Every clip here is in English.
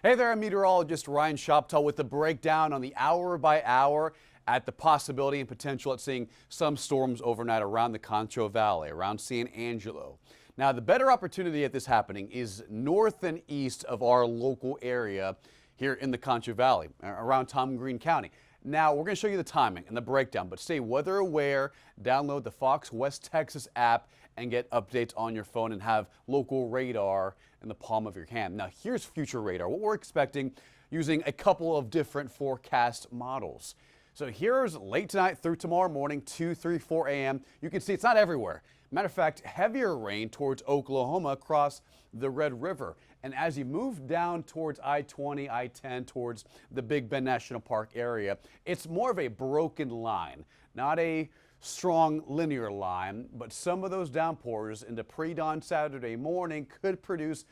Hey there, I'm meteorologist Ryan Shoptaw with the breakdown on the hour by hour at the possibility and potential at seeing some storms overnight around the Concho Valley, around San Angelo. Now, the better opportunity at this happening is north and east of our local area here in the Concho Valley, around Tom Green County. Now, we're going to show you the timing and the breakdown, but stay weather aware, download the Fox West Texas app, and get updates on your phone and have local radar in the palm of your hand. Now, here's future radar, what we're expecting using a couple of different forecast models. So here's late tonight through tomorrow morning, 2, 3, 4 a.m. You can see it's not everywhere. Matter of fact, heavier rain towards Oklahoma across the Red River. And as you move down towards I-20, I-10, towards the Big Bend National Park area, it's more of a broken line, not a strong linear line, but some of those downpours into pre-dawn Saturday morning could produce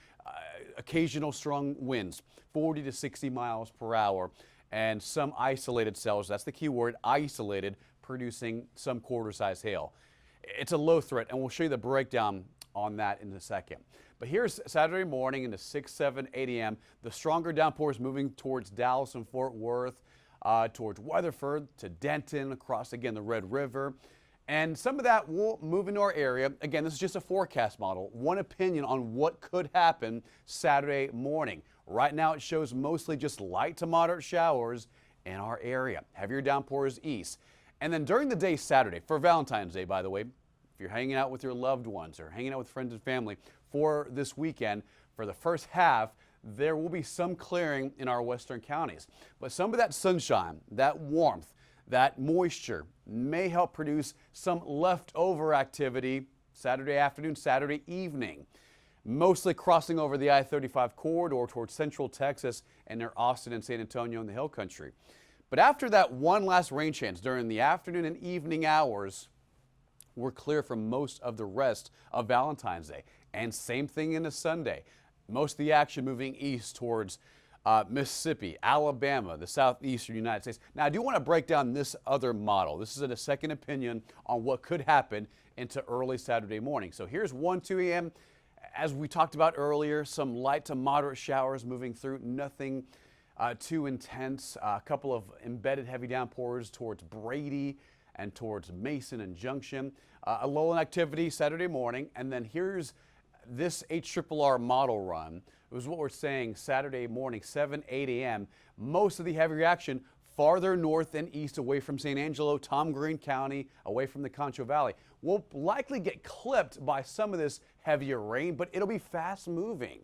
occasional strong winds, 40 to 60 miles per hour, and some isolated cells, that's the key word, isolated, producing some quarter-size hail. It's a low threat, and we'll show you the breakdown on that in a second. But here's Saturday morning into 6, 7, 8 a.m. The stronger downpours moving towards Dallas and Fort Worth, towards Weatherford, to Denton, across again the Red River. And some of that will move into our area. Again, this is just a forecast model. One opinion on what could happen Saturday morning. Right now it shows mostly just light to moderate showers in our area. Heavier downpours east. And then during the day Saturday, for Valentine's Day, by the way, if you're hanging out with your loved ones or hanging out with friends and family for this weekend, for the first half, there will be some clearing in our western counties. But some of that sunshine, that warmth, that moisture may help produce some leftover activity Saturday afternoon, Saturday evening, mostly crossing over the I-35 corridor towards central Texas and near Austin and San Antonio in the Hill Country. But after that one last rain chance during the afternoon and evening hours, we're clear from most of the rest of Valentine's Day. And same thing into Sunday. Most of the action moving east towards Mississippi, Alabama, the southeastern United States. Now, I do want to break down this other model. This is a second opinion on what could happen into early Saturday morning. So here's 1, 2 a.m. As we talked about earlier, some light to moderate showers moving through, nothing too intense. A couple of embedded heavy downpours towards Brady and towards Mason and Junction. A lull in activity Saturday morning, and then here's this HRRR model run. It was what we're saying Saturday morning, 7, 8 a.m. Most of the heavy action farther north and east away from San Angelo, Tom Green County, away from the Concho Valley. We'll likely get clipped by some of this heavier rain, but it'll be fast moving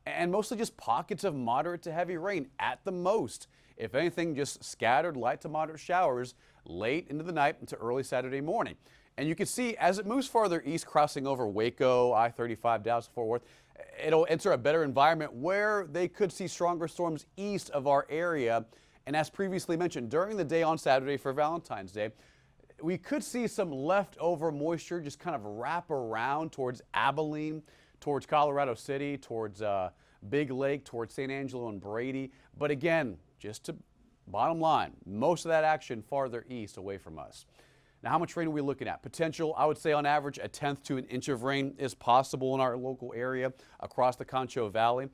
and mostly just pockets of moderate to heavy rain at the most. If anything, just scattered light to moderate showers late into the night into early Saturday morning. And you can see as it moves farther east, crossing over Waco, I-35, Dallas, Fort Worth, it'll enter a better environment where they could see stronger storms east of our area. And as previously mentioned, during the day on Saturday for Valentine's Day, we could see some leftover moisture just kind of wrap around towards Abilene, towards Colorado City, towards Big Lake, towards San Angelo and Brady. But again, just to bottom line, most of that action farther east away from us. Now, how much rain are we looking at? Potential, I would say on average, 1/10 to an inch of rain is possible in our local area across the Concho Valley.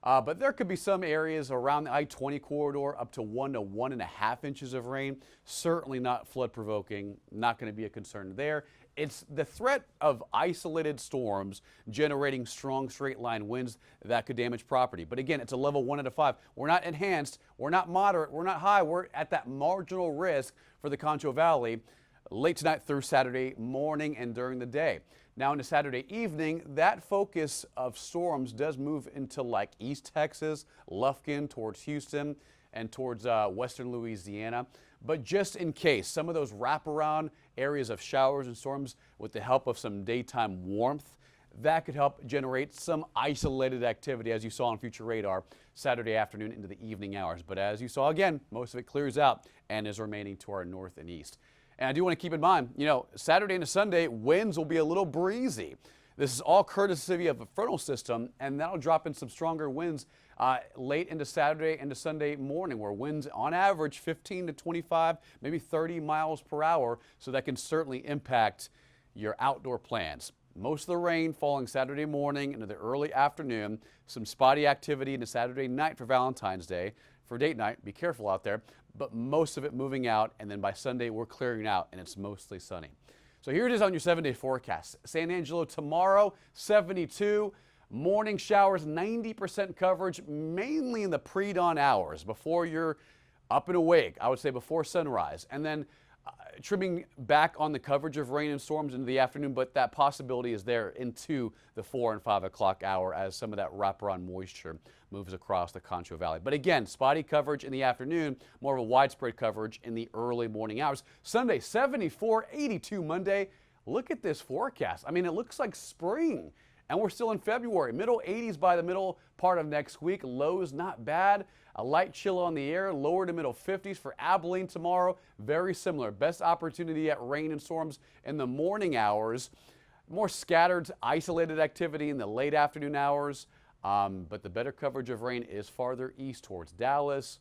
But there could be some areas around the I-20 corridor up to 1 to 1.5 inches of rain. Certainly not flood provoking, not going to be a concern there. It's the threat of isolated storms generating strong straight line winds that could damage property. But again, it's a level 1 out of 5. We're not enhanced, we're not moderate, we're not high. We're at that marginal risk for the Concho Valley late tonight through Saturday morning and during the day. Now into Saturday evening, that focus of storms does move into like East Texas, Lufkin, towards Houston, and towards western Louisiana. But just in case, some of those wraparound areas of showers and storms with the help of some daytime warmth, that could help generate some isolated activity, as you saw on future radar, Saturday afternoon into the evening hours. But as you saw again, most of it clears out and is remaining to our north and east. And I do want to keep in mind, Saturday into Sunday, winds will be a little breezy. This is all courtesy of a frontal system, and that'll drop in some stronger winds late into Saturday into Sunday morning, where winds on average 15 to 25, maybe 30 miles per hour. So that can certainly impact your outdoor plans. Most of the rain falling Saturday morning into the early afternoon. Some spotty activity into Saturday night for Valentine's Day. For date night, be careful out there. But most of it moving out, and then by Sunday we're clearing out and it's mostly sunny. So here it is on your 7-day forecast. San Angelo tomorrow, 72. Morning showers, 90% coverage, mainly in the pre-dawn hours before you're up and awake. I would say before sunrise. And then trimming back on the coverage of rain and storms into the afternoon, but that possibility is there into the 4 and 5 o'clock hour as some of that wraparound moisture moves across the Concho Valley. But again, spotty coverage in the afternoon, more of a widespread coverage in the early morning hours. Sunday, 74, 82 Monday. Look at this forecast. I mean, it looks like spring. And we're still in February. Middle 80s by the middle part of next week. Lows not bad. A light chill on the air. Lower to middle 50s for Abilene tomorrow. Very similar. Best opportunity at rain and storms in the morning hours. More scattered, isolated activity in the late afternoon hours. But the better coverage of rain is farther east towards Dallas,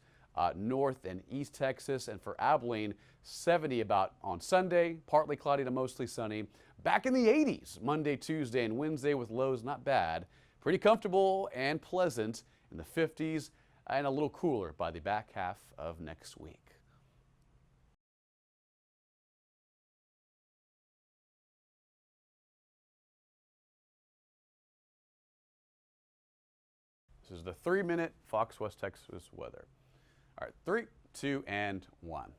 north and east Texas. And for Abilene, 70 about on Sunday. Partly cloudy to mostly sunny. Back in the 80s, Monday, Tuesday, and Wednesday with lows not bad. Pretty comfortable and pleasant in the 50s and a little cooler by the back half of next week. This is the 3-minute Fox West Texas weather. All right, 3, 2, and 1.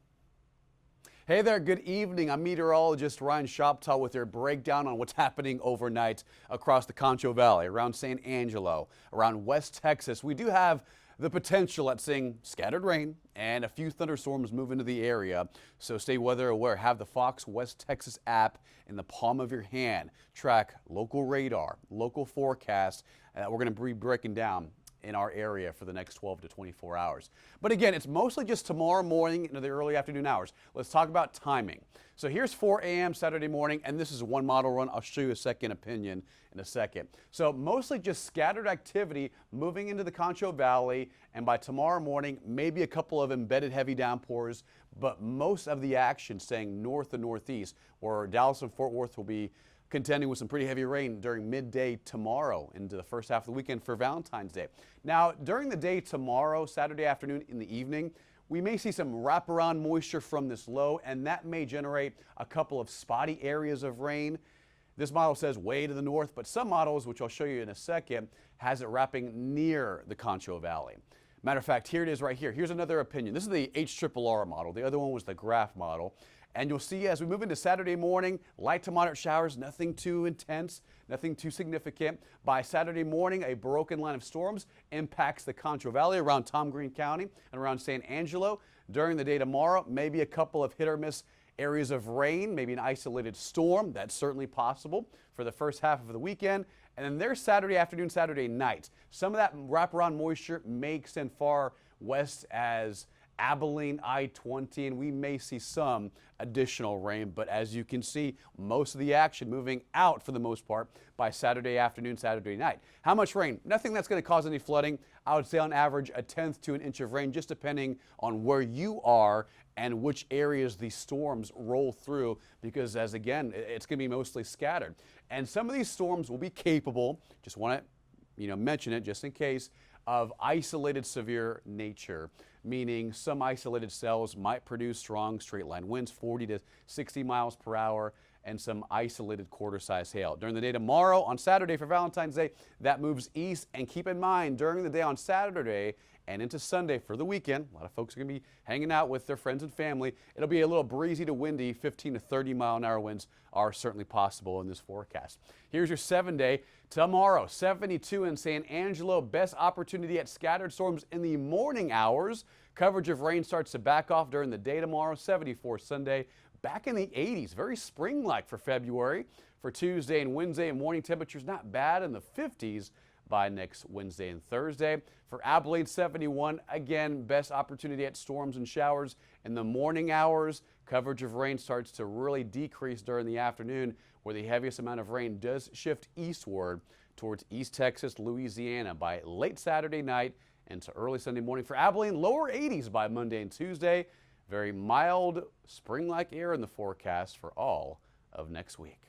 Hey there, good evening. I'm meteorologist Ryan Shoptaw with your breakdown on what's happening overnight across the Concho Valley, around San Angelo, around West Texas. We do have the potential at seeing scattered rain and a few thunderstorms move into the area. So stay weather aware. Have the Fox West Texas app in the palm of your hand. Track local radar, local forecast that we're going to be breaking down in our area for the next 12 to 24 hours. But again, it's mostly just tomorrow morning into the early afternoon hours. Let's talk about timing. So here's 4 a.m. Saturday morning, and this is one model run. I'll show you a second opinion in a second. So mostly just scattered activity moving into the Concho Valley, and by tomorrow morning, maybe a couple of embedded heavy downpours, but most of the action staying north and northeast, where Dallas and Fort Worth will be contending with some pretty heavy rain during midday tomorrow into the first half of the weekend for Valentine's Day. Now, during the day tomorrow, Saturday afternoon in the evening, we may see some wraparound moisture from this low, and that may generate a couple of spotty areas of rain. This model says way to the north, but some models, which I'll show you in a second, has it wrapping near the Concho Valley. Matter of fact, here it is right here. Here's another opinion. This is the HRRR model. The other one was the graph model. And you'll see as we move into Saturday morning, light to moderate showers, nothing too intense, nothing too significant. By Saturday morning, a broken line of storms impacts the Concho Valley around Tom Green County and around San Angelo. During the day tomorrow, maybe a couple of hit or miss areas of rain, maybe an isolated storm. That's certainly possible for the first half of the weekend. And then there's Saturday afternoon, Saturday night. Some of that wraparound moisture may extend far west as Abilene, I-20, and we may see some additional rain, but as you can see, most of the action moving out for the most part by Saturday afternoon, Saturday night. How much rain? Nothing that's going to cause any flooding. I would say on average a tenth to an inch of rain, just depending on where you are and which areas these storms roll through, because as again, it's going to be mostly scattered. And some of these storms will be capable, just want to mention it just in case, of isolated severe nature, meaning some isolated cells might produce strong straight line winds, 40 to 60 miles per hour, and some isolated quarter-size hail. During the day tomorrow, on Saturday for Valentine's Day, that moves east. And keep in mind, during the day on Saturday and into Sunday for the weekend, a lot of folks are going to be hanging out with their friends and family. It'll be a little breezy to windy. 15 to 30 mile an hour winds are certainly possible in this forecast. Here's your 7-day. Tomorrow, 72 in San Angelo. Best opportunity at scattered storms in the morning hours. Coverage of rain starts to back off during the day tomorrow. 74 Sunday. Back in the 80s, very spring-like for February. For Tuesday and Wednesday, morning temperatures not bad in the 50s by next Wednesday and Thursday. For Abilene, 71. Again, best opportunity at storms and showers in the morning hours. Coverage of rain starts to really decrease during the afternoon, where the heaviest amount of rain does shift eastward towards East Texas, Louisiana by late Saturday night into early Sunday morning. For Abilene, lower 80s by Monday and Tuesday. Very mild spring-like air in the forecast for all of next week.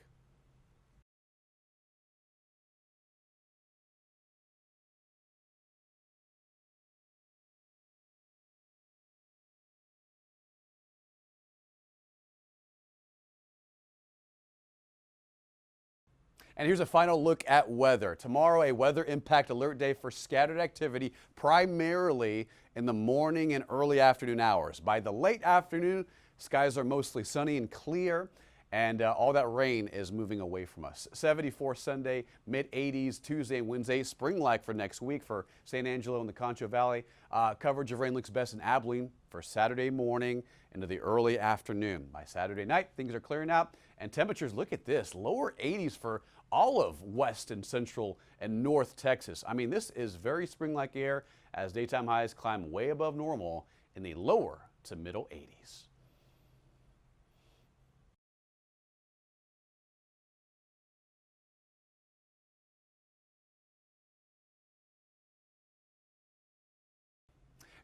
And here's a final look at weather. Tomorrow, a weather impact alert day for scattered activity, primarily in the morning and early afternoon hours. By the late afternoon, skies are mostly sunny and clear, and all that rain is moving away from us. 74 Sunday, mid-80s Tuesday and Wednesday, spring-like for next week for San Angelo and the Concho Valley. Coverage of rain looks best in Abilene for Saturday morning into the early afternoon. By Saturday night, things are clearing out, and temperatures, look at this, lower 80s for all of west and central and north Texas. I mean, this is very spring-like air as daytime highs climb way above normal in the lower to middle 80s.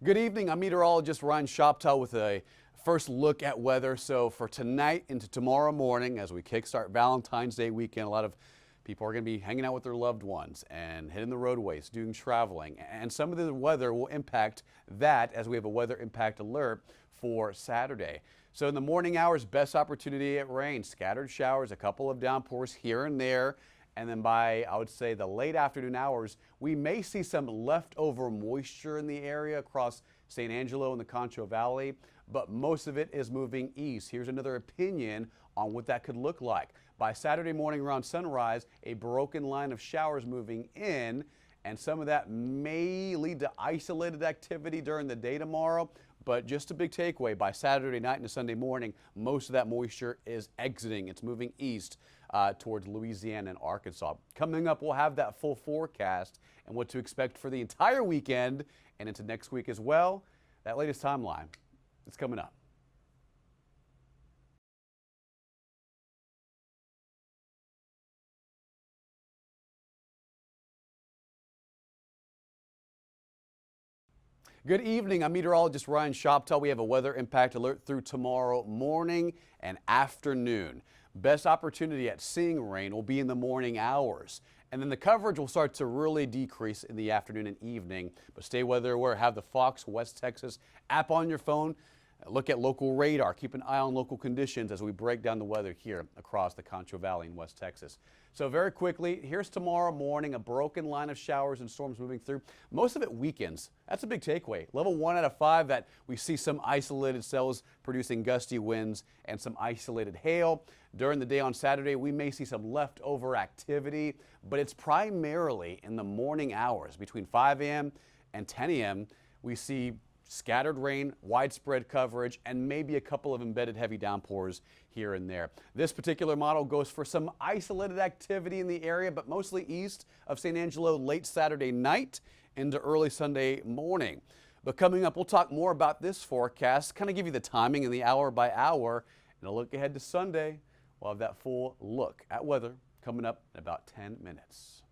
Good evening. I'm meteorologist Ryan Shoptaw with a first look at weather. So for tonight into tomorrow morning, as we kickstart Valentine's Day weekend, a lot of people are going to be hanging out with their loved ones and hitting the roadways, doing traveling. And some of the weather will impact that as we have a weather impact alert for Saturday. So in the morning hours, best opportunity at rain, scattered showers, a couple of downpours here and there. And then by, I would say, the late afternoon hours, we may see some leftover moisture in the area across San Angelo and the Concho Valley, but most of it is moving east. Here's another opinion on what that could look like. By Saturday morning around sunrise, a broken line of showers moving in, and some of that may lead to isolated activity during the day tomorrow. But just a big takeaway, by Saturday night into Sunday morning, most of that moisture is exiting. It's moving east towards Louisiana and Arkansas. Coming up, we'll have that full forecast and what to expect for the entire weekend and into next week as well. That latest timeline is coming up. Good evening. I'm meteorologist Ryan Shoptaw. We have a weather impact alert through tomorrow morning and afternoon. Best opportunity at seeing rain will be in the morning hours. And then the coverage will start to really decrease in the afternoon and evening. But stay weather aware. Have the Fox West Texas app on your phone. Look at local radar. Keep an eye on local conditions as we break down the weather here across the Concho Valley in West Texas. So very quickly, here's tomorrow morning, a broken line of showers and storms moving through. Most of it weekends. That's a big takeaway. Level 1 out of 5 that we see some isolated cells producing gusty winds and some isolated hail. During the day on Saturday, we may see some leftover activity, but it's primarily in the morning hours between 5 a.m. and 10 a.m. we see scattered rain, widespread coverage, and maybe a couple of embedded heavy downpours here and there. This particular model goes for some isolated activity in the area, but mostly east of San Angelo late Saturday night into early Sunday morning. But coming up, we'll talk more about this forecast, kind of give you the timing and the hour by hour, and a look ahead to Sunday. We'll have that full look at weather coming up in about 10 minutes.